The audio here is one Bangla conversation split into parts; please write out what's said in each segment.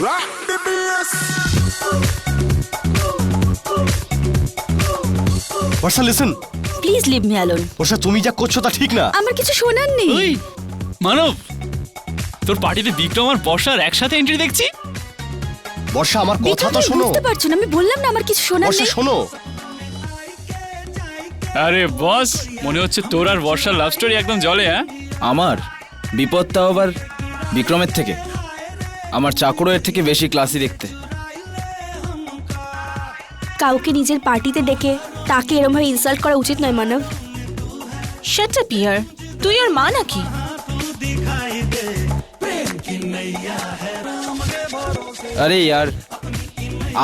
Drop the bass. Barsha listen, please leave me alone. Barsha তুমি যা করছো তা ঠিক না। আমার কিছু শোনার নেই। ওই মানব, তোর পার্টিতে বিক্রম আর বর্ষার একসাথে এন্ট্রি দেখছি। বর্ষা আমার কথা তো বিক্রম, শোনো। বুঝতে পারছো না, আমি বললাম না আমার কিছু শোনার বর্ষা নেই। শোনো। আরে বস, মনে হচ্ছে তোর আর বর্ষার লাভ স্টোরি একদম জলে। হ্যাঁ, আমার বিপদটাও আবার বিক্রমের থেকে। আমার চাকরও এর থেকে বেশি ক্লাসি দেখতে। কাউকে নিজের পার্টিতে ডেকে তাকে এরকম ভাবে ইনসাল্ট করা উচিত নয় মানব। শাট আপ ইয়ার, তুই ওর মা নাকি? আরে ইয়ার,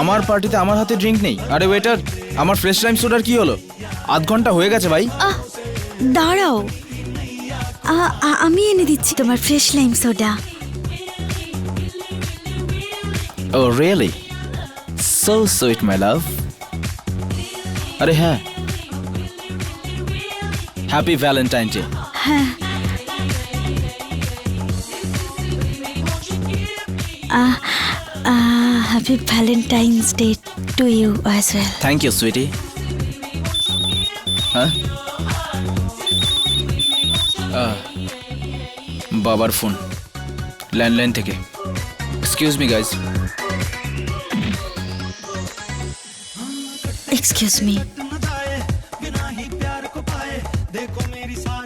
আমার পার্টিতে আমার হাতে ড্রিঙ্ক নেই। আরে ওয়েটার, আমার ফ্রেশ টাইম সোডার কি হলো? আধ ঘন্টা হয়ে গেছে ভাই। দাঁড়াও, আমি এনে দিচ্ছি তোমার fresh lime soda. Oh really? So sweet my love. আরে হ্যাঁ, happy valentine day. Happy valentine's day to you as well. Thank you sweetie. হ্যাঁ, বাবার ফোন, ল্যান্ডলাইন থেকে। Excuse me guys. Excuse me.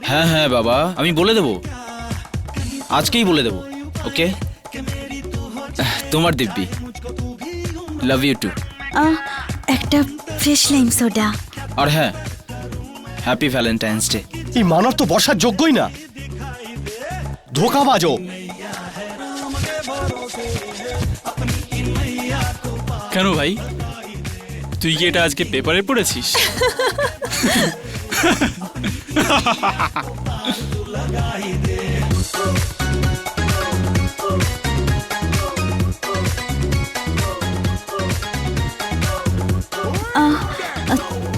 হ্যাঁ হ্যাঁ বাবা, আমি বলে দেবো, আজকেই বলে দেবো। ওকে, তোমার দিব্যি। Love you too. একটা ফ্রেশ লাইম সোডা। আর হ্যাঁ, হ্যাপি ভ্যালেন্টাইন্স ডে। এই মানব তো বর্ষার যোগ্যই না, ধোঁকাবাজও। কেন ভাই, তুই কি এটা আজকে পেপারে পড়েছিস?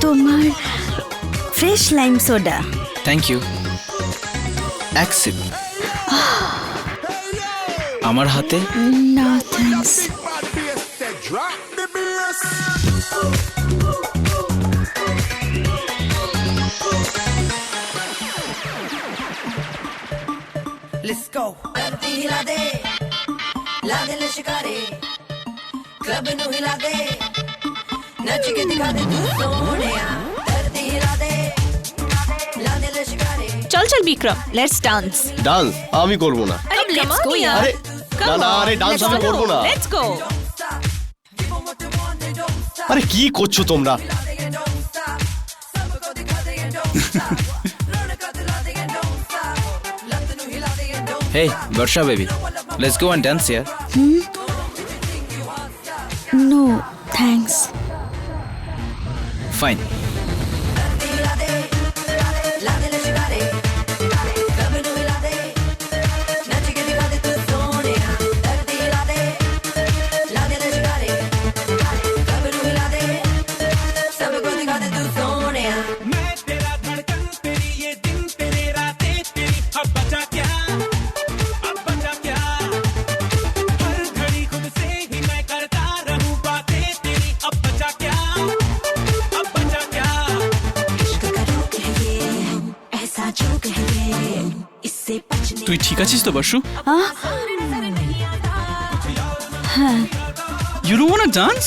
তোমার fresh lime soda. Thank you. Accept. আমার হাতে না thanks. Bad bass said drop the bass. Let's go. धरती हिला दे, ला दे लिशकारे, क्लब नू हिला दे, नच के दिखा दे तू सोनिया। धरती हिला दे, ला दे लिशकारे। চল চল বিক্রম, লেটস ডান্স। ডান্স আমি করব না। আরে লেটস গো ইয়ার। আরে না না, আরে ডান্স আমি করব না। Let's go. আরে কি করছো তোমরা? Hey, Varsha baby, let's go and dance here. No thanks. Fine. ला दे लिशकारे, क्लब नू हिला दे, नच के दिखा दे तू सोनिया। धरती हिला दे, ला दे लिशकारे, क्लब नू हिला दे, सबको दिखा दे तू सोनिया। मैं तेरा धड़कन तेरी ये दिन तेरे रातें तेरी अब बचा क्या हर घड़ी खुद से ही मैं करता रहूं बातें तेरी अब बचा क्या इश्क का रोग है ये, ऐसा जोग है ये, इससे बचने তুই ঠিক আছিস তো Barshu? You don't want to dance?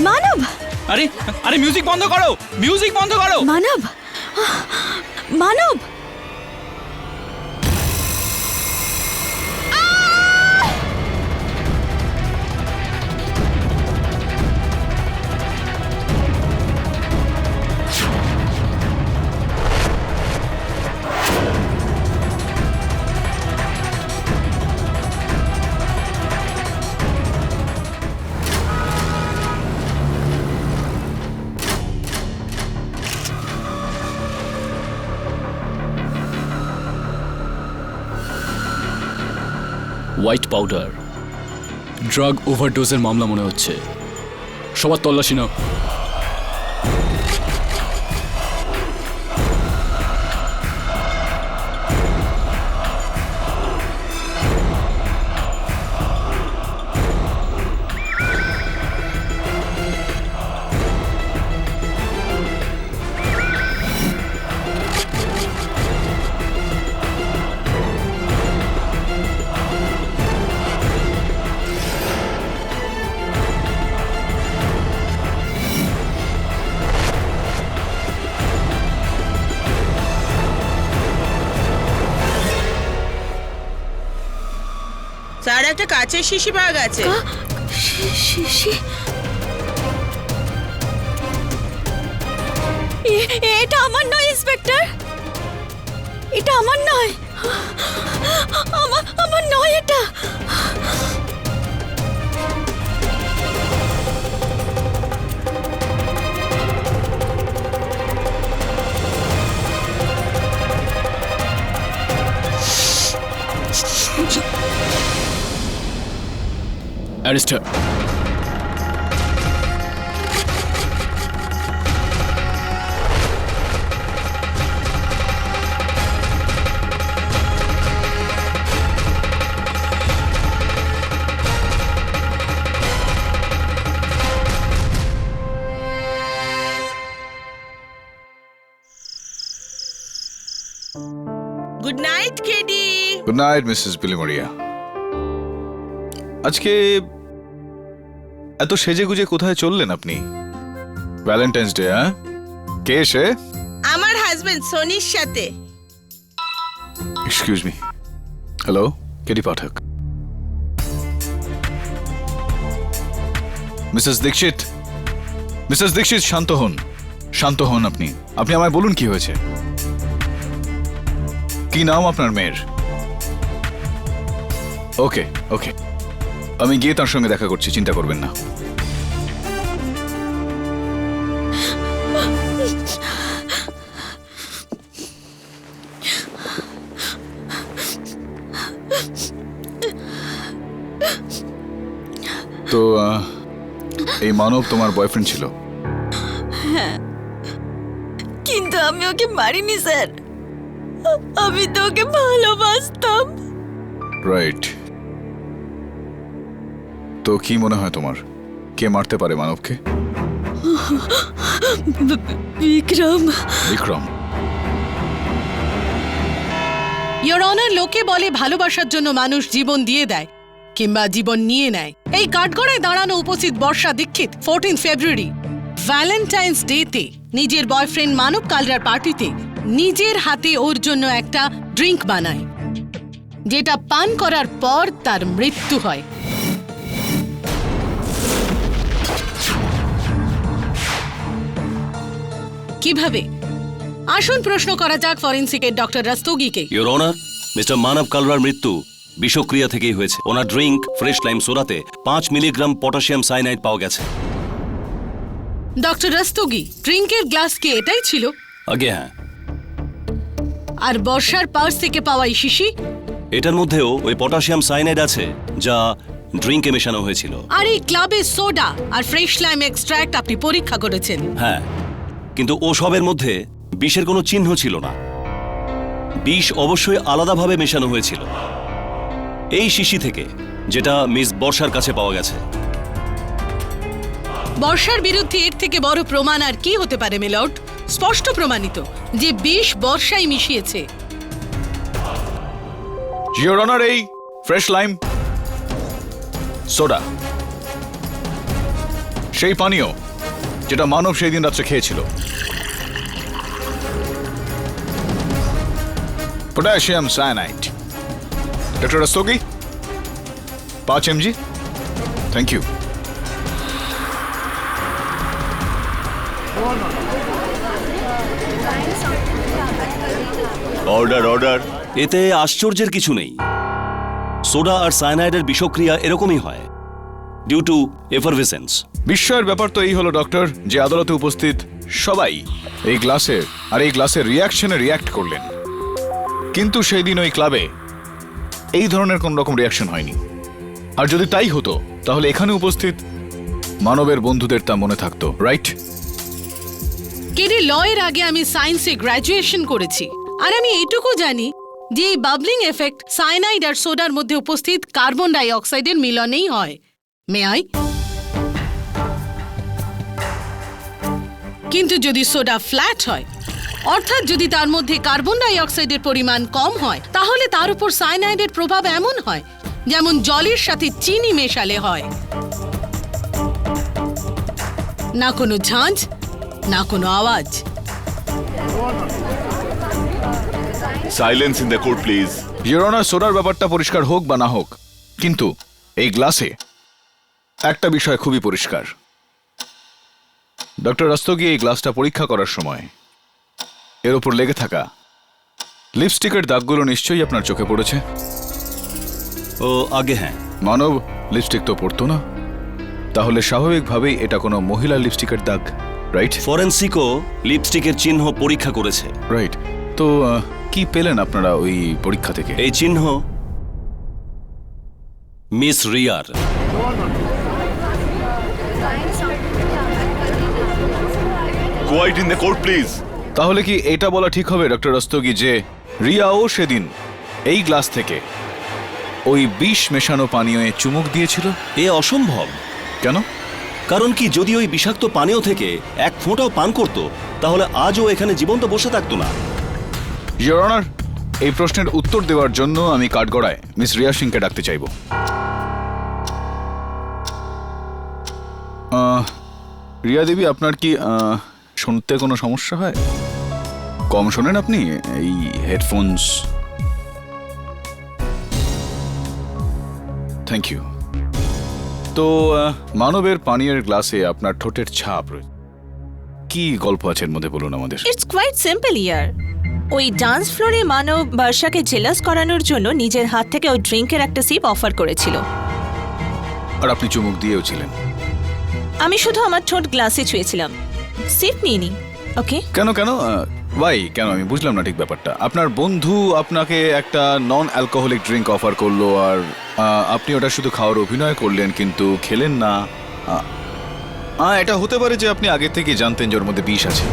Manab, আরে আরে মিউজিক বন্ধ করো, মিউজিক বন্ধ করো। Manab, Manab. White powder. Drug ওভারডোজের মামলা মনে হচ্ছে। সবার তল্লাশি নাও। স্যার একটা কাচের শিশি পাওয়া গেছে। শিশি এটা আমার নয় ইন্সপেক্টর, এটা আমার নয়, আমার নয় এটা। Arrest her. Good night KD. Good night Mrs Bilimoria. আজকে এত সেজে গুজে কোথায় চললেন আপনি? ভ্যালেন্টাইন্স ডে, হ্যাঁ? কে সে? আমার হাজবেন্ড সোনির সাথে। Excuse me. হ্যালো, কেডি পাঠক। মিসেস দীক্ষিত, মিসেস দীক্ষিত, শান্ত হন, শান্ত হন। আপনি আপনি আমায় বলুন কি হয়েছে? কি নাম আপনার মেয়ের? ওকে ওকে, আমি গিয়ে তার সঙ্গে দেখা করছি, চিন্তা করবেন না। তো এই মানব তোমার বয়ফ্রেন্ড ছিল? কিন্তু আমি ওকে মারিনি স্যার, আমি তো ওকে ভালোবাসতাম। রাইট। তো কি মনে হয় তোমার, কে মারতে পারে মানবকে? বিক্রম। বিক্রম? ইয়োর অনার, লোকে বলে ভালোবাসার জন্য মানুষ জীবন দিয়ে দেয় কিংবা জীবন নিয়ে নেয়। এই কাঠগড়ায় দাঁড়ানো উপস্থিত বর্ষা দীক্ষিত 14 ফেব্রুয়ারি ভ্যালেন্টাইন্স ডেতে নিজের বয়ফ্রেন্ড মানব কালরার পার্টিতে নিজের হাতে ওর জন্য একটা ড্রিঙ্ক বানায়, যেটা পান করার পর তার মৃত্যু হয়। কিভাবে? আসুন প্রশ্ন করা যাক ফরেন্সিকের ডক্টর রাস্তোগিকে। ইওর অনার, মিস্টার মানব কালরার মৃত্যু বিষক্রিয়া থেকেই হয়েছে। ওনার ড্রিঙ্ক ফ্রেশ লাইম সোডাতে 5 মিলিগ্রাম পটাশিয়াম সায়ানাইড পাওয়া গেছে। ডক্টর রাস্তোগি, ড্রিঙ্কের গ্লাস কি এটাই ছিল? আগে হ্যাঁ। আর বর্ষার পার্স থেকে পাওয়া এই শিশি? এটার মধ্যেও ওই পটাশিয়াম সায়ানাইড আছে, যা ড্রিঙ্কে মেশানো হয়েছিল। আর এই ক্লাবের সোডা আর ফ্রেশ লাইম এক্সট্রাক্ট আপনি পরীক্ষা করেছেন? হ্যাঁ, কিন্তু ও সবের মধ্যে বিষের কোনো চিহ্ন ছিল না। বিষ অবশ্যই আলাদাভাবে মেশানো হয়েছিল এই শিশি থেকে, যেটা মিস বর্ষার কাছে পাওয়া গেছে। বর্ষার বিরুদ্ধে এর থেকে বড় প্রমাণ আর কি হতে পারে মিলর্ড? স্পষ্ট প্রমাণিত যে বিষ বর্ষাই মিশিয়েছে। ইওর অনার, এই ফ্রেশ লাইম সোডা সেই পানীয় যেটা মানব সেই দিন রাত্রে খেয়েছিল। Potassium cyanide. Doctor Rastogi, 5 mg। Thank you. Order order. এতে আশ্চর্যের কিছু নেই। সোডা আর সায়ানাইডের বিষক্রিয়া এরকমই হয়, ডিউ টু এফারভেসেন্স। বিস্ময়ের ব্যাপার তো এই হলো ডক্টর, যে আদালতে উপস্থিত সবাই এই গ্লাসের আর এই গ্লাসের রিয়াকশনে রিয়াক্ট করলেন, কিন্তু সেই দিন ওই ক্লাবে এই ধরনের কোন রকম রিয়াকশন হয়নি। আর যদি তাই হতো তাহলে এখানে উপস্থিত মানবের বন্ধুদের তা মনে থাকতো, রাইট? কেডি, ল এর আগে আমি সায়েন্সে গ্র্যাজুয়েশন করেছি, আর আমি এইটুকু জানি যে এই বাবলিং এফেক্ট সায়ানাইড আর সোডার মধ্যে উপস্থিত কার্বন ডাই অক্সাইডের মিলনেই হয়। May I? কিন্তু যদি সোডা ফ্ল্যাট হয়, অর্থাৎ যদি তার মধ্যে কার্বন ডাই অক্সাইডের পরিমাণ কম হয়, তাহলে তার উপর সায়ানাইডের প্রভাব এমন হয় যেমন জলের সাথে চিনি মেশালে হয়। না কোনো ঝাঁঝ, না কোনো আওয়াজ। Silence in the court please. Your honour, সোডার ব্যাপারটা পরিষ্কার হোক বা না হোক, কিন্তু এই গ্লাসে একটা বিষয় খুবই পরিষ্কার। ডক্টর রস্তোগি এই গ্লাসটা পরীক্ষা করার সময় এর উপর লেগে থাকা লিপস্টিকের দাগগুলো নিশ্চয়ই আপনার চোখে পড়েছে। ও আগে হ্যাঁ। মানব লিপস্টিক তো পড়তো না, তাহলে স্বাভাবিকভাবেই এটা কোনো মহিলা লিপস্টিকের দাগ, রাইট? ফরেন্সিকও লিপস্টিকের চিহ্ন পরীক্ষা করেছে। রাইট। তো কি পেলেন আপনারা ওই পরীক্ষা থেকে? এই চিহ্ন মিস রিয়ার। Quiet in the court please. তাহলে কি এটা বলা ঠিক হবে ডক্টর রস্তোগি যে রিয়াও সেদিন এই গ্লাস থেকে ওই বিষ মেশানো পানীয়ে চুমুক দিয়েছিল? এ অসম্ভব। কেন? কারণ কি, যদি ওই বিষাক্ত পানীয় থেকে এক ফোঁটাও পান করত, তাহলে আজও এখানে জীবন্ত বসে থাকতো না। ইওর অনার, এই প্রশ্নের উত্তর দেওয়ার জন্য আমি কাঠগড়ায় মিস রিয়া সিংকে ডাকতে চাইব। রিয়া দেবী, আপনার কি শুনতে কোনো সমস্যা হয়? কম শোনেন আপনি এই হেডফোনস? Thank you. তো মানবের পানীয়ের গ্লাসে আপনার ঠোঁটের ছাপ রয়েছে, কি গল্প আছে এর মধ্যে বলুন আমাদের। ইটস কোয়াইট সিম্পল ইয়ার। ওই ডান্স ফ্লোরে মানব বর্ষাকে জেলাস করানোর জন্য নিজের হাত থেকে ওই ড্রিঙ্কের একটা সিপ অফার করেছিল। আর আপনি চুমুক দিয়েও ছিলেন? আমি শুধু আমার ঠোঁট গ্লাসে ছুঁয়েছিলাম, সিপ নিইনি। ওকে? কেন কেন ভাই, কেন? আমি বুঝলাম না ঠিক ব্যাপারটা। আপনার বন্ধু আপনাকে একটা নন অ্যালকোহলিক ড্রিঙ্ক অফার করলো, আর আপনি ওটা শুধু খাওয়ার অভিনয় করলেন কিন্তু খেলেন না। এটা হতে পারে যে আপনি আগে থেকে জানতেন যে ওর মধ্যে বিষ আছে।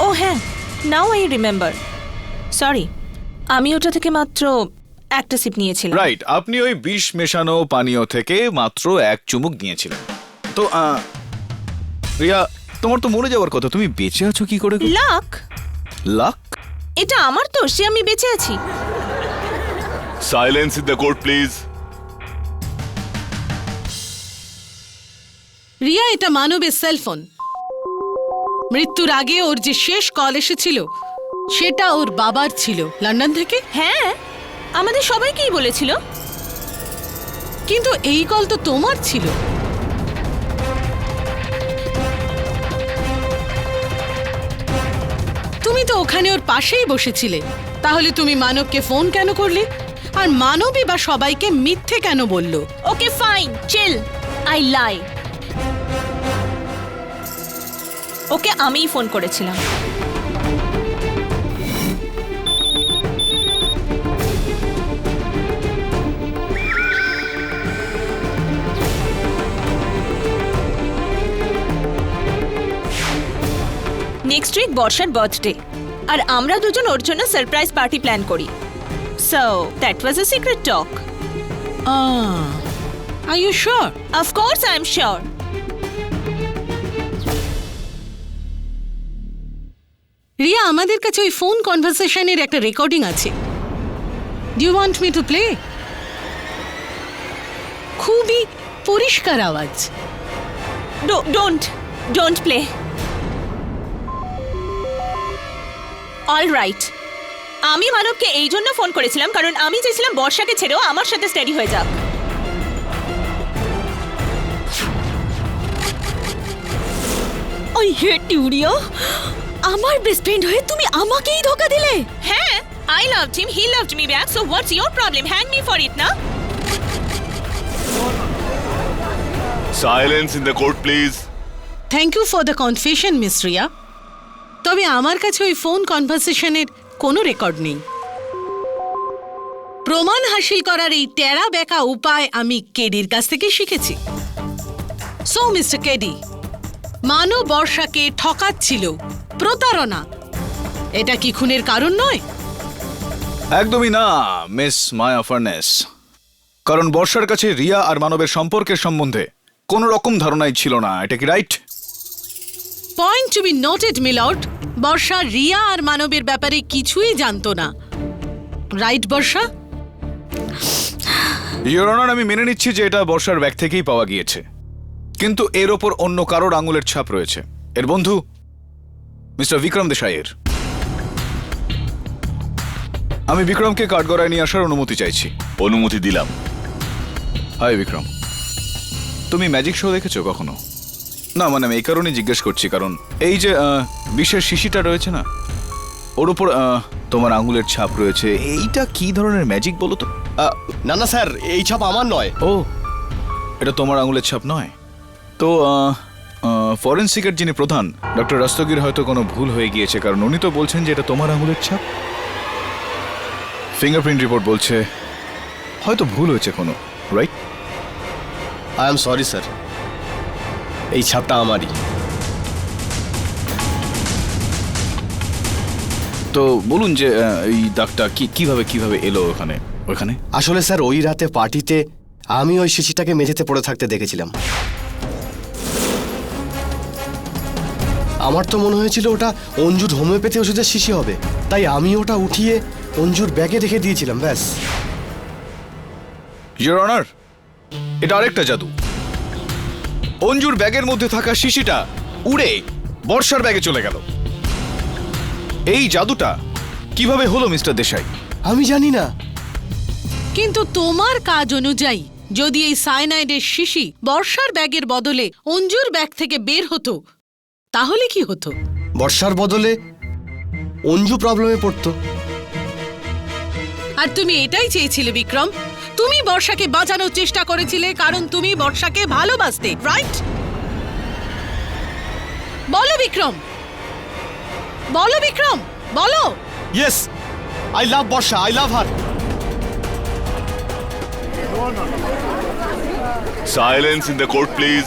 ও হ্যাঁ, নাও আই রিমেম্বার। সরি, আমি ওটা থেকে মাত্র একটা সিপ নিয়েছিলাম। রাইট, আপনি ওই বিষ মেশানো পানীয় থেকে মাত্র এক চুমুক নিয়েছিলেন। তো রিয়া, তোমার তো মরে যাওয়ার কথা, তুমি বেঁচে আছো কি করে? লাক। লাক? এটা আমার দোষ যে আমি বেঁচে আছি। Silence in the court please. Riya, এটা মানবের সেলফোন। মৃত্যুর আগে ওর যে শেষ কল এসেছিল সেটা ওর বাবার ছিল, লন্ডন থেকে। হ্যাঁ, আমাদের সবাইকেই বলেছিল। কিন্তু এই কল তো তোমার ছিল। তুমি তো ওখানে ওর পাশেই বসেছিলে, তাহলে তুমি মানবকে ফোন কেন করলে? আর মানবই বা সবাইকে মিথ্যে কেন বললো? ওকে ফাইন, চিল, আই লাই। ওকে আমিই ফোন করেছিলাম। নেক্সট উইক বর্ষার বার্থডে, আর আমরা দুজন ওর জন্য সারপ্রাইজ পার্টি প্ল্যান করি। So that was a secret talk. Are you sure? Of course I am sure. Riya, আমাদের কাছে ওই ফোন কনভারসেশনের একটা রেকর্ডিং আছে। Do you want me to play? খুবই পরিষ্কার আওয়াজ। Don't play. অল রাইট, আমি মানবকে এই জন্য ফোন করেছিলাম কারণ আমি চেয়েছিলাম বর্ষাকে ছেড়েও আমার সাথে স্টেডি হয়ে যাক। I hate you Riya. আমার বেস্ট ফ্রেন্ড হয়ে তুমি আমাকেই ধোকা দিলে। হ্যাঁ, I loved him, he loved me back, so what's your problem? Hang me for it, na? Silence in the court please. Thank you for the confession miss Riya. তবে আমার কাছে ওই ফোন কনভারসেশনের কোনো রেকর্ড নেই। প্রমাণ হাসিল করার এই টেরা বেকা উপায় আমি কেডির কাছ থেকে শিখেছি। সো মিস্টার কেডি, মানব বর্ষাকে ঠকাচ্ছিল, প্রতারণা, এটা কি খুনের কারণ নয়? একদমই না মিস মায়া ফার্নেস, কারণ বর্ষার কাছে রিয়া আর মানবের সম্পর্কের সম্বন্ধে কোনো রকম ধারণাই ছিল না। এটা কি right? Point to be noted milord, Barsha Riya আর মানবের ব্যাপারে কিছুই জানতো না। Right Barsha? ইওর অনার, আমি মেনে নিচ্ছি যে এটা বর্ষার ব্যাগ থেকেই পাওয়া গিয়েছে, কিন্তু এর ওপর অন্য কারোর আঙুলের ছাপ রয়েছে, এর বন্ধু মিস্টার বিক্রম দেশাইয়ের। আমি বিক্রমকে কাঠগড়ায় নিয়ে আসার অনুমতি চাইছি। অনুমতি দিলাম। হাই বিক্রম, তুমি ম্যাজিক শো দেখেছো কখনো? না মানে আমি এই কারণে জিজ্ঞেস করছি, কারণ এই যে বিশেষ শিশিটা রয়েছে না, ওর উপর তোমার আঙুলের ছাপ রয়েছে। এইটা কি ধরনের ম্যাজিক বলো তো? না না স্যার, এই ছাপ আমার নয়। ও, এটা তোমার আঙুলের ছাপ নয় তো? ফরেনসিকের যিনি প্রধান ডক্টর রাস্তগির হয়তো কোনো ভুল হয়ে গিয়েছে, কারণ উনি তো বলছেন যে এটা তোমার আঙুলের ছাপ। ফিঙ্গারপ্রিন্ট রিপোর্ট বলছে হয়তো ভুল হয়েছে কোনো, right? I am sorry sir, এই ছাপটা আমারই। তো বলুন যে এই দাগটা কিভাবে এলো ওখানে? আসলে স্যার, ওই রাতে পার্টিতে আমি ওই শিশিটাকে মেঝেতে পড়ে থাকতে দেখেছিলাম। আমার তো মনে হয়েছিল ওটা অঞ্জুর হোমিওপ্যাথি ওষুধের শিশি হবে, তাই আমি ওটা উঠিয়ে অঞ্জুর ব্যাগে রেখে দিয়েছিলাম, ব্যাস। ইওর অনার, এটা আরেকটা জাদু। অঞ্জুর ব্যাগের মধ্যে থাকা শিশিটা উড়ে বর্ষার ব্যাগে চলে গেল। এই জাদুটা কিভাবে হলো মিস্টার দেশাই? আমি জানি না। কিন্তু তোমার কাজ অনুযায়ী যদি এই সায়ানাইডের শিশি বর্ষার ব্যাগের বদলে অঞ্জুর ব্যাগ থেকে বের হতো, তাহলে কি হতো? বর্ষার বদলে অঞ্জু প্রবলেমে পড়তো। আর তুমি এটাই চেয়েছিলে বিক্রম? তুমি বর্ষাকে বাঁচানোর চেষ্টা করেছিলে কারণ তুমি বর্ষাকে ভালোবাসতে, রাইট? বলো বিক্রম, বলো বিক্রম, বলো। Yes, I love Barsha, I love her. Silence in the court please.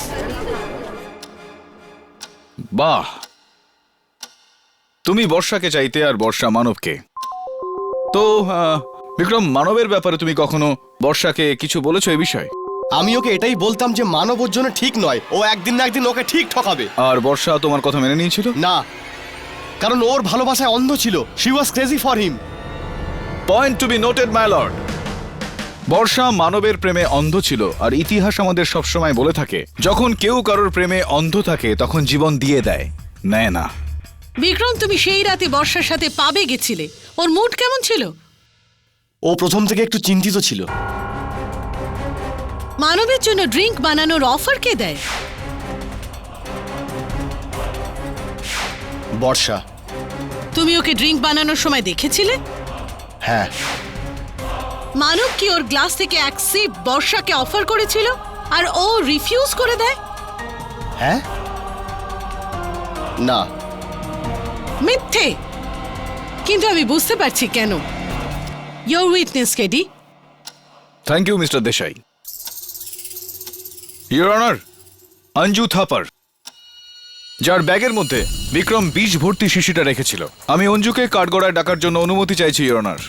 বাহ, তুমি বর্ষাকে চাইতে আর বর্ষা মানবকে। তো বিক্রম, মানবের ব্যাপারে তুমি কখনো বর্ষাকে কিছু বলেছো এই বিষয়ে? আমি ওকে এটাই বলতাম যে মানব ওর জন্য ঠিক নয়, ও একদিন না একদিন ওকে ঠিক ঠকাবে। আর বর্ষা তোমার কথা মেনে নিয়েছিল? না, কারণ ওর ভালোবাসায় অন্ধ ছিল। She was crazy for him. Point to be noted my lord. Barsha মানবের প্রেমে অন্ধ ছিল, আর ইতিহাস আমাদের সবসময় বলে থাকে যখন কেউ কারোর প্রেমে অন্ধ থাকে তখন জীবন দিয়ে দেয়, নেয় না। বিক্রম, তুমি সেই রাতে বর্ষার সাথে পাবে গেছিলে, ওর মুড কেমন ছিল? ও প্রথম থেকে একটু চিন্তিত ছিল। মানবের জন্য ড্রিঙ্ক বানানোর অফার কে দেয়? বর্ষা। তুমি ওকে ড্রিঙ্ক বানানোর সময় দেখেছিলে? হ্যাঁ। মানব কি ওর গ্লাস থেকে এক সিপ বর্ষাকে অফার করেছিল আর ও রিফিউজ করে দেয়? হ্যাঁ? না। মিথ্যে। কিন্তু আমি বুঝতে পারছি কেন। ইয়োর উইটনেস কেডি। Thank you mister Desai. Your honour, Anju Thapar, যার ব্যাগের মধ্যে বিক্রম বিষ ভর্তি শিশিটা রেখেছিল, আমি অঞ্জুকে কাঠগড়ায় ডাকার জন্য অনুমতি চাইছি ইওর অনার।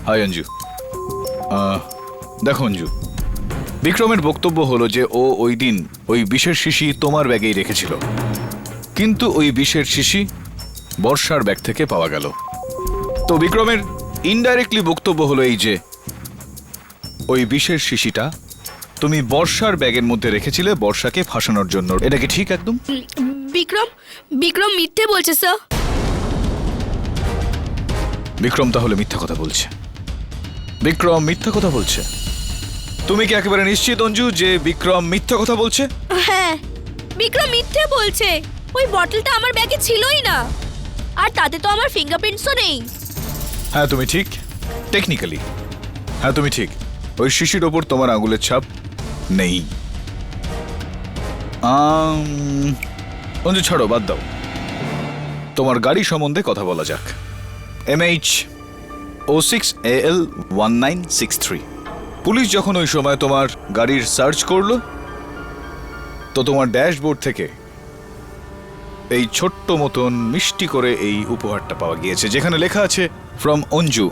হাই অঞ্জু। দেখো অঞ্জু, বিক্রমের বক্তব্য হলো যে ও ওই দিন ওই বিষের শিশি তোমার ব্যাগেই রেখেছিল, কিন্তু ওই বিষের শিশি বর্ষার ব্যাগ থেকে পাওয়া গেল। তো বিক্রমের ইনডাইরেক্টলি বক্তব্য হলো এই যে ওই বিষের শিশিটা তুমি বর্ষার ব্যাগের মধ্যে রেখেছিলে বর্ষাকে ফাঁসানোর জন্য। এটা কি ঠিক একদম? বিক্রম মিথ্যে বলছে স্যার। বিক্রম তাহলে মিথ্যা কথা বলছে। বিক্রম মিথ্যা কথা বলছে। তুমি কি একেবারে নিশ্চিত অঞ্জু যে বিক্রম মিথ্যা কথা বলছে? হ্যাঁ, বিক্রম মিথ্যে বলছে। ওই বটলটা আমার ব্যাগে ছিলই না, আর তাতে তো আমার ফিঙ্গারপ্রিন্টসও নেই। হ্যাঁ তুমি ঠিক, টেকনিক্যালি হ্যাঁ তুমি ঠিক। ওই শিশির ওপর তোমার আঙুলের ছাপ নেই। অঞ্জু ছাড়ো, বাদ দাও। তোমার গাড়ি সম্বন্ধে কথা বলা যাক। MH06AL1963। পুলিশ যখন ওই সময় তোমার গাড়ির সার্চ করলো, তো তোমার ড্যাশবোর্ড থেকে এই ছোট্ট মতন মিষ্টি করে এই উপহারটা পাওয়া গিয়েছে, যেখানে লেখা আছে from Anju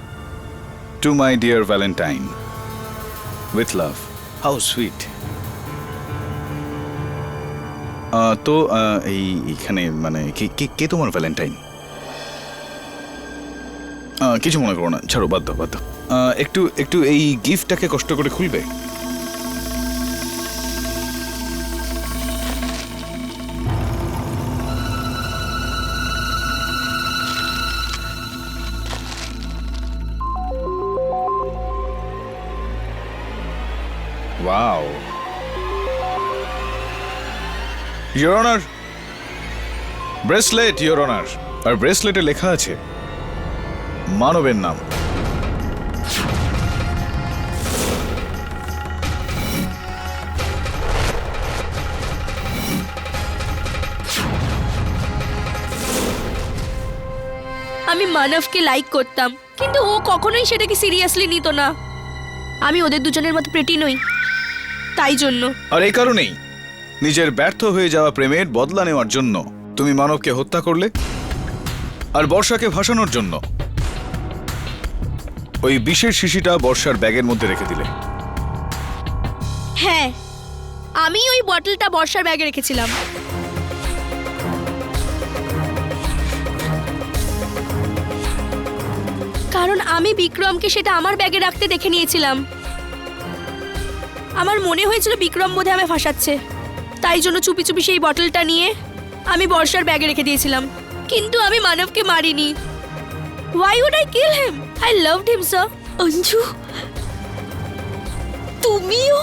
to my dear Valentine with love. How sweet. তো এইখানে মানে কে তোমার ভ্যালেন্টাইন? কিছু মনে করো না, ছাড়ো, বাদ দাও বাদ দাও। একটু এই গিফটটাকে কষ্ট করে খুলবে? Wow, your honour, bracelet, your honour. আর ব্রেসলেটে লেখা আছে মানবের নাম। আমি মানবকে লাইক করতাম, কিন্তু ও কখনোই সেটাকে সিরিয়াসলি নিত না। আমি ওদের দুজনের মতো প্রেটি নই, তাই জন্য। আর এই কারণেই নিজের ব্যর্থ হয়ে যাওয়া প্রেমের বদলা নেওয়ার জন্য তুমি মানবকে হত্যা করলে, আর বর্ষাকে ভাসানোর জন্য ওই বিষের শিশিটা বর্ষার ব্যাগের মধ্যে রেখে দিলে। হ্যাঁ, আমি ওই বটলটা বর্ষার ব্যাগে রেখেছিলাম। কারণ আমি বিক্রমকে সেটা আমার ব্যাগে রাখতে দেখে নিয়েছিলাম। আমার মনে হয়েছিল বিক্রম বোধহয় আমায় ফাঁসাচ্ছে, তাই জন্য চুপি চুপি সেই বটলটা নিয়ে আমি বর্ষার ব্যাগে রেখে দিয়েছিলাম। কিন্তু আমি মানবকে মারিনি। Why would I kill him? I loved him, sir. Anju, তুমিও?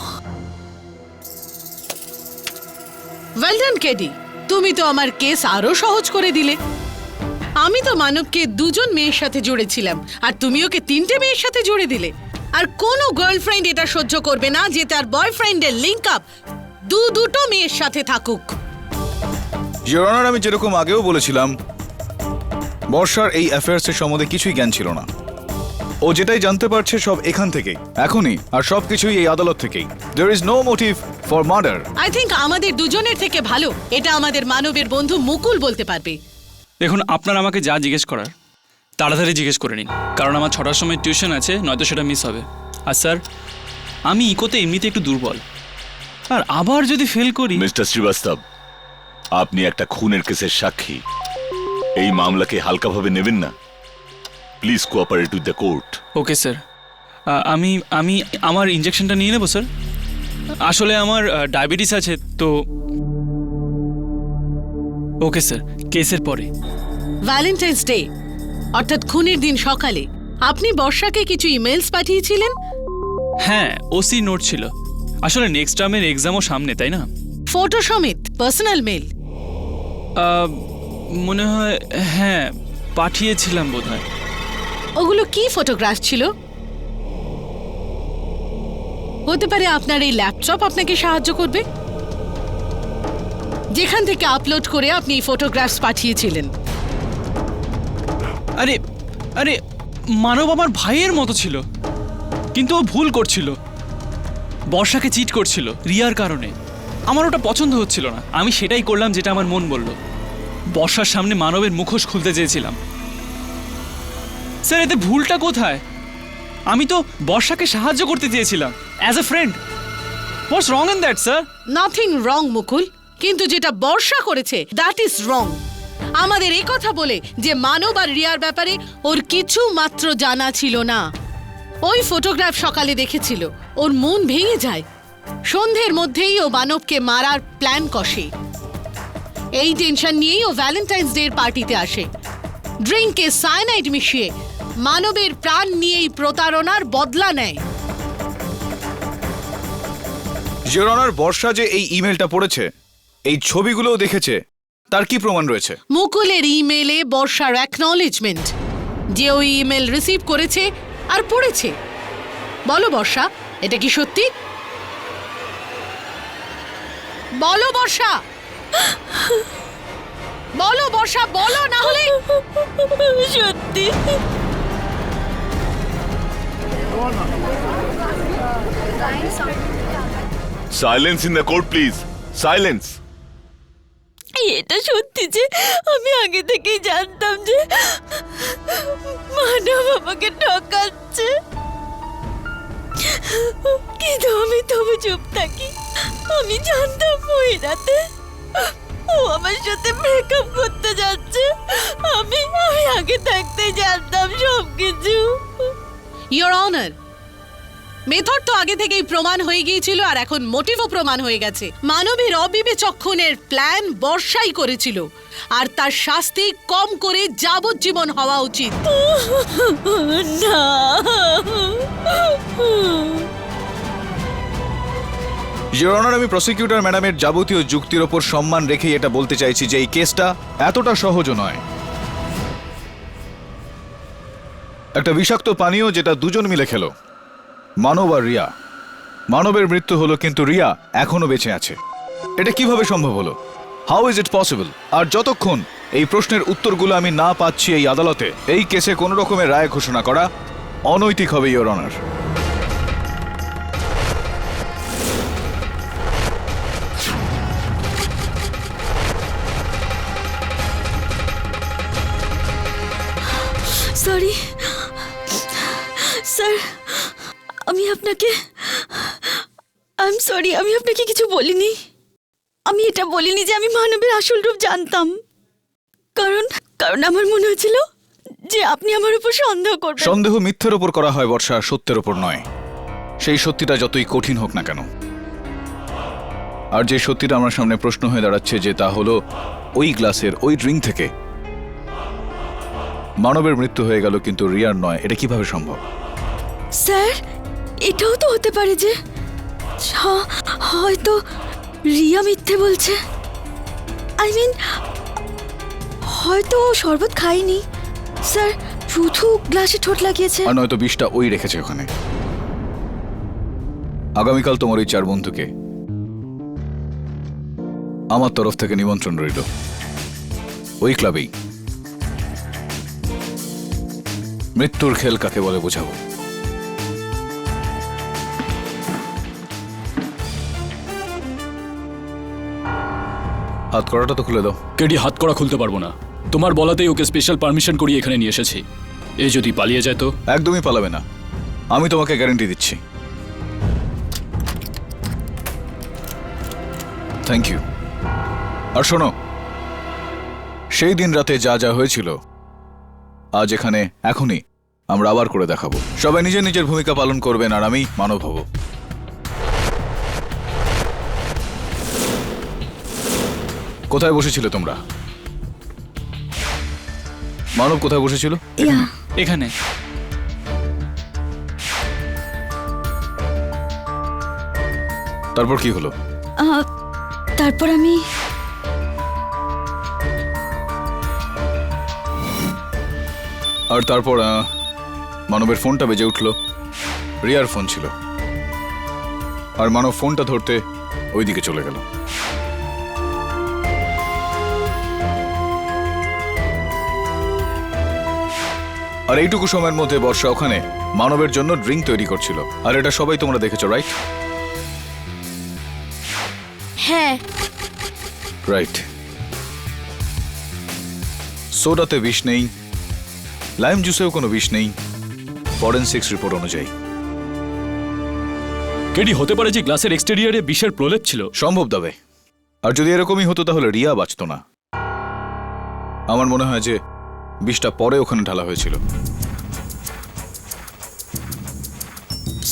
ওয়েল ডান কেডি, তুমি তো আমার কেস আরো সহজ করে দিলে। আমি তো মানবকে দুজন মেয়ের সাথে জুড়েছিলাম, আর তুমি ওকে 3টে মেয়ের সাথে জুড়ে দিলে। আর কোনো গার্লফ্রেন্ড এটা সহ্য করবে না যে তার বয়ফ্রেন্ডের লিংক আপ দুটো মেয়ের সাথে থাকুক। ইওর অনার, আমি যেরকম আগেও বলেছিলাম, বর্ষার এই অ্যাফেয়ার্সের সম্বন্ধে কিছুই জ্ঞান ছিল না। ও যেটাই জানতে পারছে সব এখান থেকেই, এখনই, আর সবকিছুই এই আদালত থেকেই। There is no motive for murder. I think আমাদের দুজনের থেকে ভালো এটা আমাদের মানবের বন্ধু মুকুল বলতে পারবে। দেখুন, আপনার আমাকে যা জিজ্ঞেস করার তাড়াতাড়ি জিজ্ঞেস করে নিন, কারণ আমার 6টার সময় টিউশন আছে, নয়তো সেটা মিস হবে। আর স্যার, আমি ইকোতে এমনিতে একটু দুর্বল, আর আবার যদি ফেল করি। মিস্টার শ্রীবাস্তব, আপনি একটা খুনের কেসের সাক্ষী। এই মামলাকে হালকাভাবে নেবেন না। Please cooperate with the court. Okay sir, আমি আমি আমার ইঞ্জেকশনটা নিয়ে নেব স্যার। আসলে আমার ডায়াবেটিস আছে তো। ওকে স্যার, কেসের পরে। ভ্যালেন্টাইন্স ডে অর্থাৎ খুনের দিন সকালে আপনি বর্ষাকে কিছু ইমেলস পাঠিয়েছিলেন। হ্যাঁ, ওসি নোট ছিল। আসলে নেক্সট টার্মের এক্সামও সামনে, তাই না? ফটো সমেত পার্সোনাল মেল মনে হয়, হ্যাঁ পাঠিয়েছিলাম বোধহয়। ওগুলো কি ফটোগ্রাফ ছিল? হতে পারে আপনার এই ল্যাপটপ আপনাকে সাহায্য করবে, যেখান থেকে আপলোড করে আপনি এই ফটোগ্রাফস পাঠিয়েছিলেন। আরে আরে মানব আমার ভাইয়ের মতো ছিল, কিন্তু ও ভুল করছিল, বর্ষাকে চিট করছিল রিয়ার কারণে। আমার ওটা পছন্দ হচ্ছিল না, আমি সেটাই করলাম যেটা আমার মন বলল। বর্ষার সামনে মানবের মুখোশ খুলতে চেয়েছিলাম। স্যার, এতে ভুলটা কোথায়? আমি তো বর্ষাকে সাহায্য করতে চেয়েছিলাম as a friend. What's wrong in that sir? Nothing wrong Mukul, কিন্তু যেটা বর্ষা করেছে দ্যাট ইজ রং। আমাদের এই কথা বলে যে মানব আর রিয়ার ব্যাপারে ওর কিছু মাত্র জানা ছিল না। ওই ফটোগ্রাফ সকালে দেখেছিল, ওর মন ভেঙে যায়। সন্ধ্যের মধ্যেই ও মানবকে মারার প্ল্যান কষে। এই টেনশন নিয়েই ও ভ্যালেন্টাইন্স ডে এর পার্টিতে আসে। ড্রিঙ্কে সায়ানাইড মিশিয়ে মানবের প্রাণ নিয়েই প্রতারণার বদলা নেয়। ইওর অনার, বর্ষা যে এই ইমেলটা পড়েছে, এই ছবিগুলোও দেখেছে, তার কি প্রমাণ রয়েছে? মুকুলের ইমেলে বর্ষার অ্যাকনলেজমেন্ট যে ওই ইমেল রিসিভ করেছে আর পড়েছে। বলো বর্ষা, এটা কি সত্যি? বলো বর্ষা, বলো বর্ষা, বলো, না হলে সত্যি silence in the court please, silence. এটা সত্যি যে আমি আগে থেকেই জানতাম যে মানব আমাকে ঠকাচ্ছে, কিন্তু আমি তবু চুপ থাকি। আমি জানতাম ওই রাতে ও আমার সাথে ব্রেকআপ করতে যাচ্ছে। আমি আগে থাকতে জানতাম সবকিছু। ইওর অনার, মেথড তো আগে থেকেই প্রমাণ হয়ে গিয়েছিল, আর এখন মোটিভও প্রমাণ হয়ে গেছে। মানবের অবিবেচক্ষণের প্ল্যান বর্ষাই করেছিল, আর তার শাস্তি কম করে যাবজ্জীবন হওয়া উচিত। না, ইওর অনার, আমি প্রসিকিউটর ম্যাডামের যাবতীয় যুক্তির ওপর সম্মান রেখে এটা বলতে চাইছি যে এই কেসটা এতটা সহজও নয়। একটা বিষাক্ত পানীয় যেটা দুজন মিলে খেলো, মানব আর রিয়া। মানবের মৃত্যু হলো, কিন্তু রিয়া এখনো বেঁচে আছে। এটা কিভাবে সম্ভব হলো? How is it possible? আর যতক্ষণ এই প্রশ্নের উত্তরগুলো আমি না পাচ্ছি এই আদালতে, এই কেসে কোনো রকমের রায় ঘোষণা করা অনৈতিক হবে ইওর অনার। সরি স্যার, আমি আপনাকে আমি আপনাকে কিছু বলিনি। আমি এটা বলিনি যে আমি মানবের আসল রূপ জানতাম, কারণ আমার মনে হয়েছিল যে আপনি আমার উপর সন্দেহ করবেন। সন্দেহ মিথ্যের ওপর করা হয় বর্ষা, সত্যের ওপর নয়। সেই সত্যিটা যতই কঠিন হোক না কেন। আর যে সত্যিটা আমার সামনে প্রশ্ন হয়ে দাঁড়াচ্ছে যে তা হলো ওই গ্লাসের ওই ড্রিঙ্ক থেকে মানবের মৃত্যু হয়ে গেল, কিন্তু রিয়ার নয়। এটা কিভাবে সম্ভব? স্যার, এটাও তো হতে পারে যে হয়তো রিয়া মিথ্যে বলছে। আই মিন, হয়তো ও শরবত খায়নি স্যার, শুধু গ্লাসে ঠোঁট লাগিয়েছে। আর নয়তো বিষটা ওই রেখেছে ওখানে। আগামীকাল তোমার ওই 4 বন্ধুকে আমার তরফ থেকে নিমন্ত্রণ রইল, ওই ক্লাবেই। মৃত্যুর খেল কাকে বলে বোঝাবো। হাত করাটা তো খুলে দাও। কেডি, হাত করা খুলতে পারবো না। তোমার বলাতেই ওকে স্পেশাল পারমিশন করিয়ে এখানে নিয়ে এসেছি। এ যদি পালিয়ে যায় তো? একদমই পালাবে না, আমি তোমাকে গ্যারান্টি দিচ্ছি। Thank you. আর শোনো, সেই দিন রাতে যা যা হয়েছিল আজ এখানে এখনই আমরা আবার করে দেখাবো। সবাই নিজের নিজের ভূমিকা পালন করবেন, আর আমি মানব হব। কোথায় বসেছিলে তোমরা? মানব কোথায় বসেছিল? এখানে। তারপর কি হলো? তারপর আমি আর তারপর মানবের ফোনটা বেজে উঠল। রিয়ার ফোন ছিল, আর মানব ফোনটা ধরতে ওইদিকে চলে গেল। আর এইটুকু সময়ের মধ্যে বর্ষা ওখানে মানবের জন্য ড্রিঙ্ক তৈরি করছিল, আর এটা সবাই তোমরা দেখেছো, রাইট? হ্যাঁ, রাইট। সোডাতে বিষ নেই, লাইম জুসেও কোনো বিষ নেই, ফরেনসিক্স রিপোর্ট অনুযায়ী। কেডি, হতে পারে যে গ্লাসের এক্সটেরিয়ারে বিষের প্রলেপ ছিল। সম্ভব দাবে। আর যদি এরকমই হতো তাহলে রিয়া বাঁচত না। আমার মনে হয় যে বিষটা পরে ওখানে ঢালা হয়েছিল।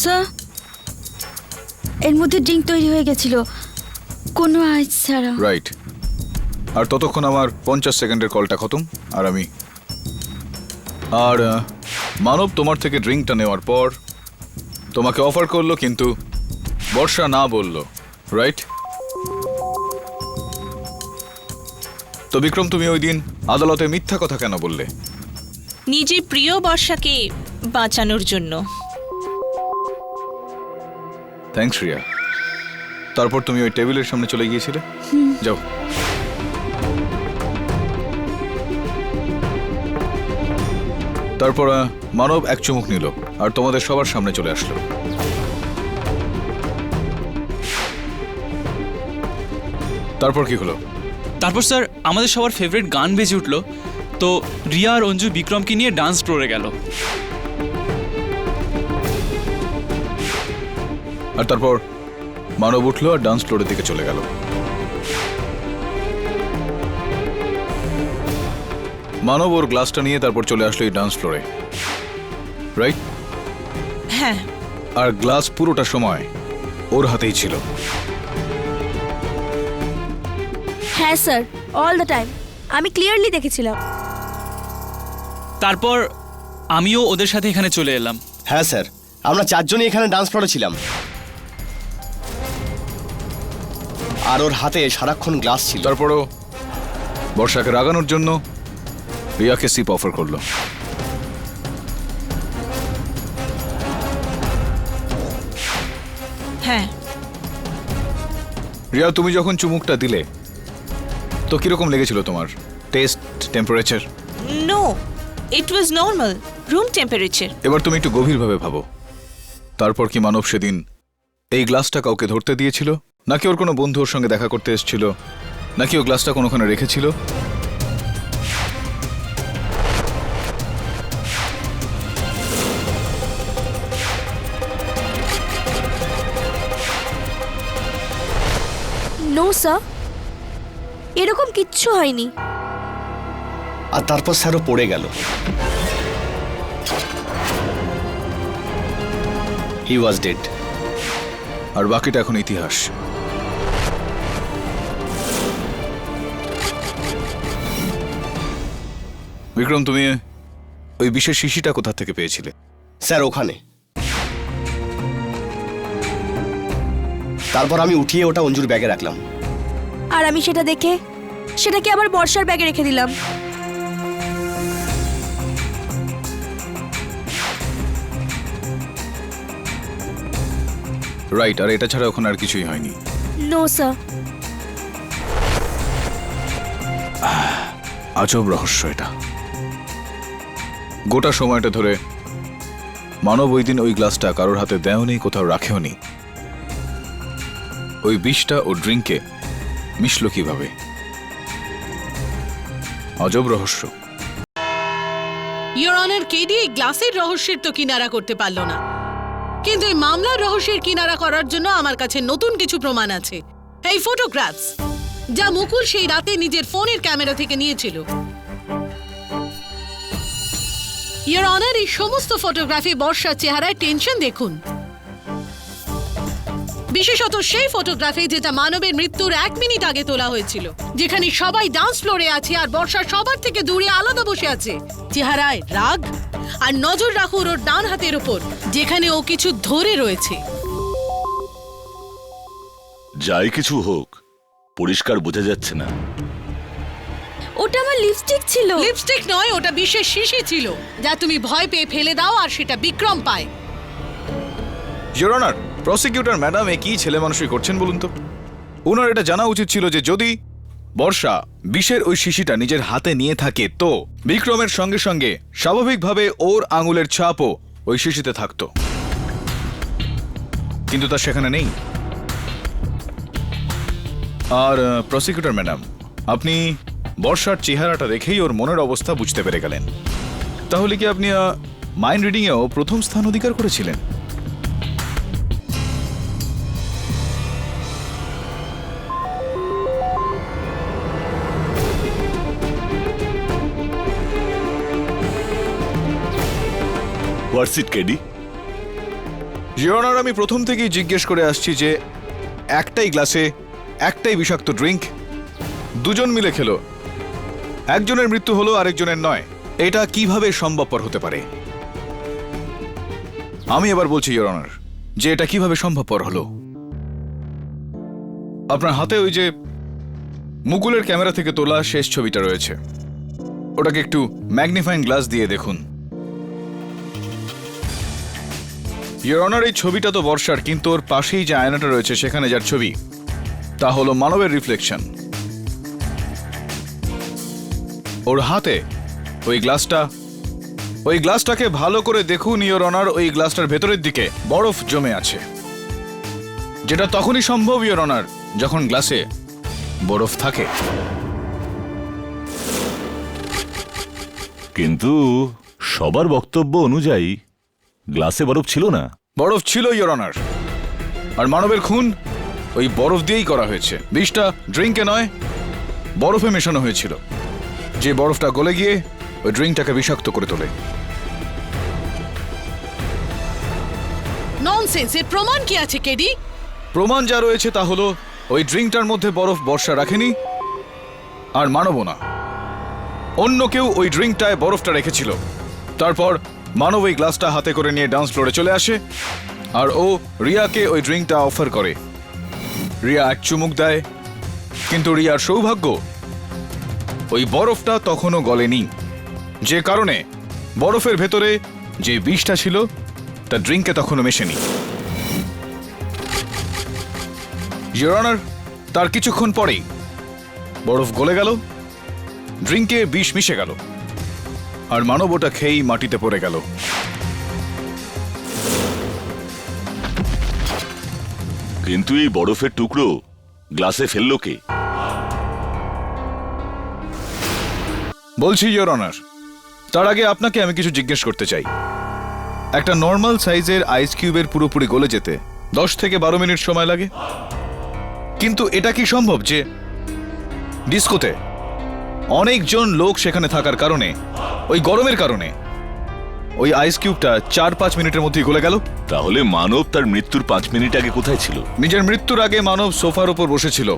স্যার, এর মধ্যে ড্রিঙ্ক তৈরি হয়ে গেছিল, কোনো আইস ছাড়া। রাইট। আর ততক্ষণ আমার 50 সেকেন্ডের কলটা খতম। আর মানব তোমার থেকে ড্রিঙ্কটা নেওয়ার পর তোমাকে অফার করলো, কিন্তু বর্ষা না বলল, রাইট? তো বিক্রম, তুমি ওই দিন আদালতে মিথ্যা কথা কেন বললে? নিজে প্রিয় বর্ষাকে বাঁচানোর জন্য। থ্যাঙ্কস রিয়া। তারপর তুমি ওই টেবিলের সামনে চলে গিয়েছিলে? যাও। তারপর মানব এক চুমুক নিল আর তোমাদের সবার সামনে চলে আসলো। তারপর কি হলো? তারপর স্যার আমাদের সবার ফেভারিট গান বেজে উঠলো, তো রিয়া আর অঞ্জু বিক্রমকে নিয়ে ডান্স ফ্লোরে গেল। আর তারপর মানব উঠলো আর ডান্স ফ্লোরের দিকে চলে গেল। মানব ওর গ্লাসটা নিয়ে তারপর চলে আসলো এই ডান্স ফ্লোরে, রাইট? হ্যাঁ। আর গ্লাস পুরোটা সময় ওর হাতেই ছিল। হ্যাঁ স্যার, অল দ্য টাইম আমি ক্লিয়ারলি দেখেছিলাম। তারপর আমিও ওদের সাথে এখানে চলে এলাম। হ্যাঁ স্যার, আমরা চারজনই এখানে ডান্স ফ্লোরে ছিলাম। আর ওর হাতে সারাক্ষণ গ্লাস ছিল। তারপরও বর্ষাকে রাগানোর জন্য রিয়াকে সিপ অফার করলো। হ্যাঁ। রিয়া, তুমি যখন চুমুকটা দিলে তো কিরকম লেগেছিল তোমার? Taste, temperature? No, it was normal, room temperature. এবার তুমি একটু গভীরভাবে ভাবো, তারপর কি মানব সেদিন এই গ্লাসটা কাউকে ধরতে দিয়েছিল, নাকি ওর কোনো বন্ধু ওর সঙ্গে দেখা করতে এসেছিল, নাকি ও গ্লাসটা কোনোখানে রেখেছিল? নো স্যার, এরকম কিচ্ছু হয়নি। আর তারপর স্যারও পড়ে গেল। হি ওয়াজ ডেড। আর বাকিটা এখন ইতিহাস। বিক্রম, তুমি ওই বিশেষ শিশিটা কোথা থেকে পেয়েছিলে? স্যার ওখানে। তারপর আমি উঠিয়ে ওটা অঞ্জুর ব্যাগে রাখলাম। আর আমি সেটা দেখে সেটাকে আবার বর্ষার ব্যাগে রেখে দিলাম। রাইট। আর এটা ছাড়া ওখানে আর কিছুই হয়নি? No sir. আজব রহস্য এটা। গোটা সময়টা ধরে মানব ওই দিন ওই গ্লাসটা কারোর হাতে দেয়নি, কোথাও রাখেওনি। ওই বিষটা ও ড্রিঙ্কে মিশলো কিভাবে? আজব রহস্য। ইওর অনার, কেডি এই গ্লাসের রহস্যের তো কিনারা করতে পারলো না, কিন্তু এই মামলার রহস্যের কিনারা করার জন্য আমার কাছে নতুন কিছু প্রমাণ আছে। এই ফটোগ্রাফস যা মুকুল সেই রাতে নিজের ফোনের ক্যামেরা থেকে নিয়েছিল। ইওর অনার, এই সমস্ত ফটোগ্রাফি বর্ষার চেহারায় টেনশন দেখুন, বিশেষত সেই ফটোগ্রাফি যেটা মানবের মৃত্যুর 1 মিনিট আগে তোলা হয়েছিল, যেখানে সবাই ডান্স ফ্লোরে আছে আর বর্ষা সবার থেকে দূরে আলাদা বসে আছে। চেহারায় রাগ, আর নজর রাখুন ওর ডান হাতের উপর, যেখানে ও কিছু ধরে রয়েছে। যাই কিছু হোক, পরিষ্কার বোঝা যাচ্ছে না। ওটা আমার লিপস্টিক ছিল। লিপস্টিক নয়, ওটা বিশেষ শিশি ছিল, যা তুমি ভয় পেয়ে ফেলে দাও আর সেটা বিক্রম পায়। ইওর অনার, প্রসিকিউটর ম্যাডাম এ কি ছেলে মানুষই করছেন বলুন তো? ওনার এটা জানা উচিত ছিল যে যদি বর্ষা বিষের ওই শিশিটা নিজের হাতে নিয়ে থাকে তো বিক্রমের সঙ্গে সঙ্গে স্বাভাবিকভাবে ওর আঙুলের ছাপও ওই শিশিতে থাকতো, কিন্তু তা সেখানে নেই। আর প্রসিকিউটর ম্যাডাম, আপনি বর্ষার চেহারাটা দেখেই ওর মনের অবস্থা বুঝতে পেরে গেলেন। তাহলে কি আপনি মাইন্ড রিডিংয়েও প্রথম স্থান অধিকার করেছিলেন? হোয়াটস ইট কেডি? ইওর অনার, আমি প্রথম থেকেই জিজ্ঞেস করে আসছি যে একটাই গ্লাসে একটাই বিষাক্ত ড্রিঙ্ক দুজন মিলে খেলো, একজনের মৃত্যু হলো আরেকজনের নয়, এটা কিভাবে সম্ভবপর হতে পারে? আমি এবার বলছি ইওর অনার যে এটা কিভাবে সম্ভবপর হলো। আপনার হাতে ওই যে মুকুলের ক্যামেরা থেকে তোলা শেষ ছবিটা রয়েছে, ওটাকে একটু ম্যাগনিফাইং গ্লাস দিয়ে দেখুন। ইওর অনার, এই ছবিটা তো বর্ষার, কিন্তু ওর পাশেই যে আয়নাটা রয়েছে সেখানে যার ছবি, তা হলো মানবের রিফ্লেকশন। ওর হাতে ওই গ্লাসটাকে ভালো করে দেখুন ইওর অনার, ওই গ্লাসটার ভেতরের দিকে বরফ জমে আছে, যেটা তখনই সম্ভব ইওর অনার যখন গ্লাসে বরফ থাকে। কিন্তু সবার বক্তব্য অনুযায়ী গ্লাসে বরফ ছিল না। বরফ ছিল ইওর অনার, আর মানবের খুন ওই বরফ দিয়েই করা হয়েছে। বিষটা ড্রিঙ্কে নয়, বরফে মেশানো হয়েছিল, যে বরফটা গলে গিয়ে ওই ড্রিঙ্কটাকে বিষাক্ত করে তোলে। ননসেন্স! এর প্রমাণ কি আছে কেডি? প্রমাণ যা রয়েছে তা হলো ওই ড্রিঙ্কটার মধ্যে বরফ বর্ষা রাখেনি, আর মানবও না, অন্য কেউ ওই ড্রিঙ্কটায় বরফটা রেখেছিল। তারপর মানব ওই গ্লাসটা হাতে করে নিয়ে ডান্স ফ্লোরে চলে আসে, আর ও রিয়াকে ওই ড্রিঙ্কটা অফার করে। রিয়া এক চুমুক দেয়, কিন্তু রিয়ার সৌভাগ্য ওই বরফটা তখনও গলেনি, যে কারণে বরফের ভেতরে যে বিষটা ছিল তা ড্রিঙ্কে তখনও মেশেনি। ইওর অনার, তার কিছুক্ষণ পরেই বরফ গলে গেল, ড্রিঙ্কে বিষ মিশে গেল, আর মানব ওটা খেয়েই মাটিতে পড়ে গেল। কিন্তু এই বরফের টুকরো গ্লাসে ফেললো কে? বলছি ইওর অনার, তার আগে আপনাকে আমি কিছু জিজ্ঞেস করতে চাই। একটা নর্মাল সাইজের আইস কিউবের পুরোপুরি গলে যেতে 10 থেকে 12 মিনিট সময় লাগে, কিন্তু এটা কি সম্ভব যে ডিস্কোতে অনেকজন লোক সেখানে থাকার কারণে, ওই গরমের কারণে ওই আইস কিউবটা 4-5 মিনিটের মধ্যেই গলে গেল? তাহলে মানব তার মৃত্যুর 5 মিনিট আগে কোথায় ছিল? নিজের মৃত্যুর আগে মানব সোফার উপর বসেছিল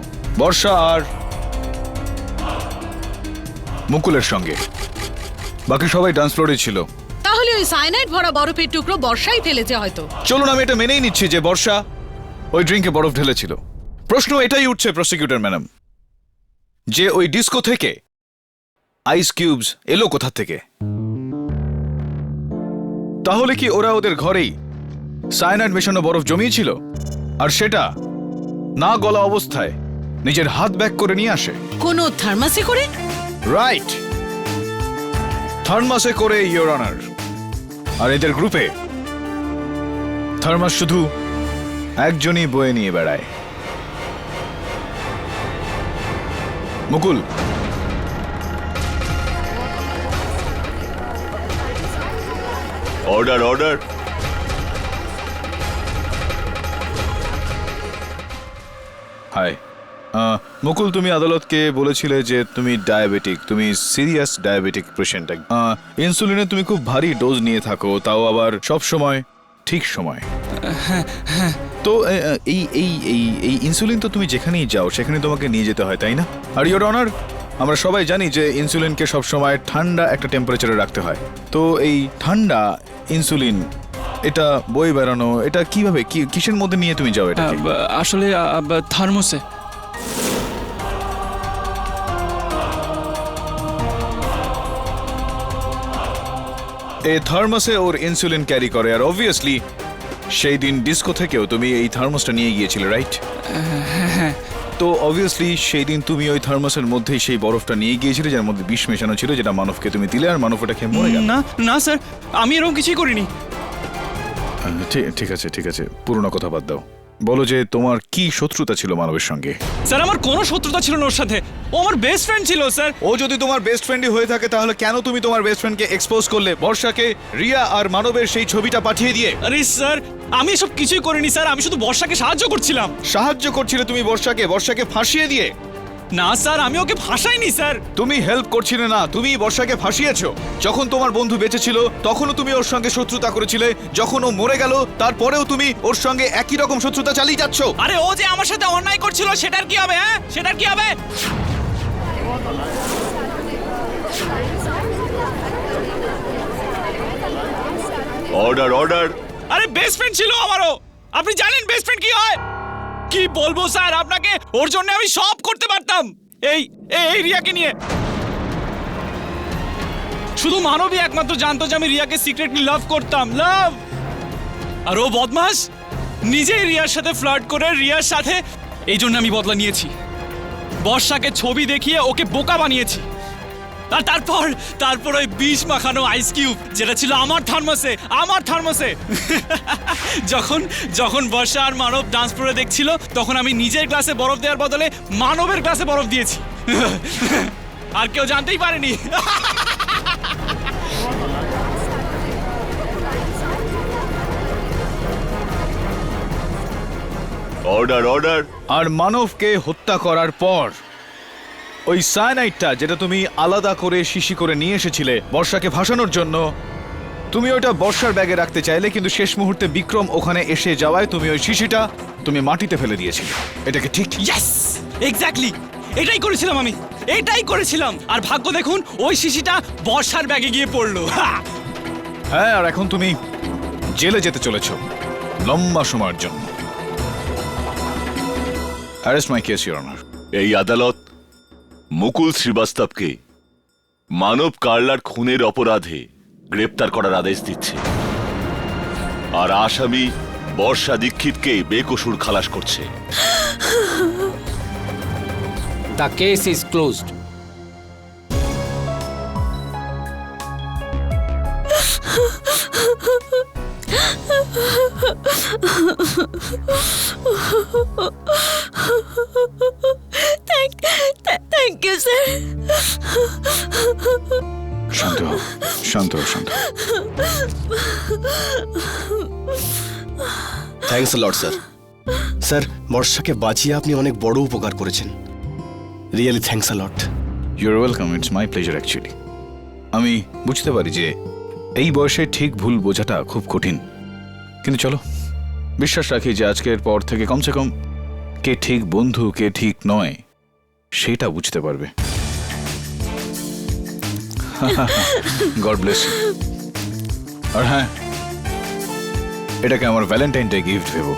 বর্ষা আর মুকুলের সঙ্গে, বাকি সবাই ডান্স ফ্লোরে ছিল। তাহলে ওই সায়ানাইড ভরা বরফের টুকরো বর্ষাই ফেলেছে হয়তো। চলুন আমি এটা মেনেই নিচ্ছি যে বর্ষা ওই ড্রিঙ্কে বরফ ঢেলেছিল। প্রশ্ন এটাই উঠছে প্রসিকিউটর ম্যাডাম, যে ওই ডিস্কো থেকে আইস কিউবস এলো কোথা থেকে? তাহলে কি ওরা ওদের ঘরেই সায়ানাইড মেশানো বরফ জমিয়েছিল, আর সেটা না গলা অবস্থায় নিজের হাত ব্যাক করে নিয়ে আসে? কোনো থার্মাসে করে? রাইট, থার্মাসে করে ইওর অনার। আর এদের গ্রুপে থার্মাস শুধু একজনই বয়ে নিয়ে বেড়ায়। মুকুল, অর্ডার অর্ডার। হাই মুকুল, তুমি আদালতকে বলেছিলে যে তুমি ডায়াবেটিক, তুমি সিরিয়াস ডায়াবেটিক পেশেন্ট। ইনসুলিনের তুমি খুব ভারী ডোজ নিয়ে থাকো, তাও আবার সব সময় ঠিক সময়। তো এই এই এই এই ইনসুলিন তো তুমি যেখানেই যাও সেখানে তোমাকে নিয়ে যেতে হয়, তাই না? আর ইওর অনার, আমরা সবাই জানি যে ইনসুলিনকে সবসময় ঠান্ডা একটা টেম্পারেচারে রাখতে হয়। তো এই ঠান্ডা ইনসুলিন এটা বই বেড়ানো, এটা কিভাবে, কিসের মধ্যে নিয়ে তুমি যাও? এটা আসলে থার্মোসে। এই থার্মাসে ওর ইনসুলিন ক্যারি করে, আর অবভিয়াসলি সেই দিন ডিস্কো থেকেও তুমি এই থার্মাসটা নিয়ে গিয়েছিলে, রাইট? তো অবভিয়াসলি সেই দিন তুমি ওই থার্মাসের মধ্যেই সেই বরফটা নিয়ে গিয়েছিলে যার মধ্যে বিষ মেশানো ছিল, যেটা মানবকে তুমি দিলে, আর মানব ওটা খেয়ে মরে গেল। না না স্যার, আমি এরকম কিছুই করিনি। ঠিক আছে ঠিক আছে, পুরোনো কথা বাদ দাও, বলো যে তোমার কি শত্রুতা ছিল মানবের সঙ্গে? স্যার, আমার কোনো শত্রুতা ছিল না ওর সাথে, ও আমার বেস্ট ফ্রেন্ড ছিল স্যার। ও যদি তোমার বেস্ট ফ্রেন্ডই হয়ে থাকে তাহলে কেন তুমি তোমার বেস্ট ফ্রেন্ডকে এক্সপোজ করলে বর্ষাকে রিয়া আর মানবের সেই ছবিটা পাঠিয়ে দিয়ে? আরে স্যার, আমি এসব কিছুই করিনি স্যার, আমি শুধু বর্ষাকে সাহায্য করছিলাম। সাহায্য করছিলে তুমি বর্ষাকে ফাঁসিয়ে দিয়ে? না স্যার, আমি ওকে ফাঁসাইনি স্যার। তুমি হেল্প করছিলে না, তুমি বর্ষাকে ফাঁসিয়েছো। যখন তোমার বন্ধু বেঁচে ছিল তখনও তুমি ওর সঙ্গে শত্রুতা করেছিলে, যখন ও মরে গেল তারপরেও তুমি ওর সঙ্গে একই রকম শত্রুতা চালিয়ে যাচ্ছ। আরে ও যে আমার সাথে অন্যায় করছিল সেটার কি হবে? হ্যাঁ, সেটার কি হবে? Order order. আরে বেস্ট ফ্রেন্ড ছিল আমারও, আপনি জানেন বেস্ট ফ্রেন্ড কি হয়? কি বলবো স্যার আপনাকে, ওর জন্য আমি সব করতে পারতাম। এই এই রিয়াকে নিয়ে শুধু মানবই একমাত্র জানতো যে আমি রিয়াকে সিক্রেটলি লাভ করতাম। লাভ আর ও বদমাস নিজেই রিয়ার সাথে ফ্লার্ট করে রিয়ার সাথে, এই জন্য আমি বদলা নিয়েছি। বর্ষাকে ছবি দেখিয়ে ওকে বোকা বানিয়েছি। আর তারপর ওই বিষ মাখানো আইস কিউব যেটা ছিল আমার থার্মাসে যখন বর্ষা আর মানব ডান্স করে দেখছিল, তখন আমি নিজের গ্লাসে বরফ দেওয়ার বদলে মানবের গ্লাসে বরফ দিয়েছি। আর কেউ জানতেই পারেনি। Order order. আর মানবকে হত্যা করার পর ওই সায়ানাইডটা যেটা তুমি আলাদা করে শিশি করে নিয়ে এসেছিলে বর্ষাকে ভাসানোর জন্য, তুমি ওটা বর্ষার ব্যাগে রাখতে চাইলে, কিন্তু শেষ মুহূর্তে বিক্রম ওখানে এসে যাওয়ায় তুমি ওই শিশিটা তুমি মাটিতে ফেলে দিয়েছিলে। এটাকে ঠিক? ইয়েস, এক্স্যাক্টলি এটাই করেছিলাম। আর ভাগ্য দেখুন, ওই শিশিটা বর্ষার ব্যাগে গিয়ে পড়লো। হ্যাঁ, আর এখন তুমি জেলে যেতে চলেছ লম্বা সময়ের জন্য। Arrest my case, your honour. এই আদালত মুকুল শ্রীবাস্তবকে মানব কার্লার খুনের অপরাধে গ্রেপ্তার করার আদেশ দিচ্ছে, আর আসামি বর্ষা দীক্ষিতকে বেকসুর খালাস করছে। The case is closed. Thank you sir. শান্ত হও, শান্ত হও, শান্ত। Thanks a lot sir. Sir, বর্ষাকে বাঁচিয়ে আপনি অনেক বড় উপকার করেছেন। Really thanks a lot. You're welcome, it's my pleasure actually. আমি বুঝতে পারি যে এই বয়সে ঠিক ভুল বোঝাটা খুব কঠিন, কিন্তু চলো বিশ্বাস রাখি যে আজকের পর থেকে কমসে কম কে ঠিক বন্ধু কে ঠিক নয় সেটা বুঝতে পারবে। God bless. আর হ্যাঁ, এটাকে আমার ভ্যালেন্টাইন ডে গিফট ভেবো।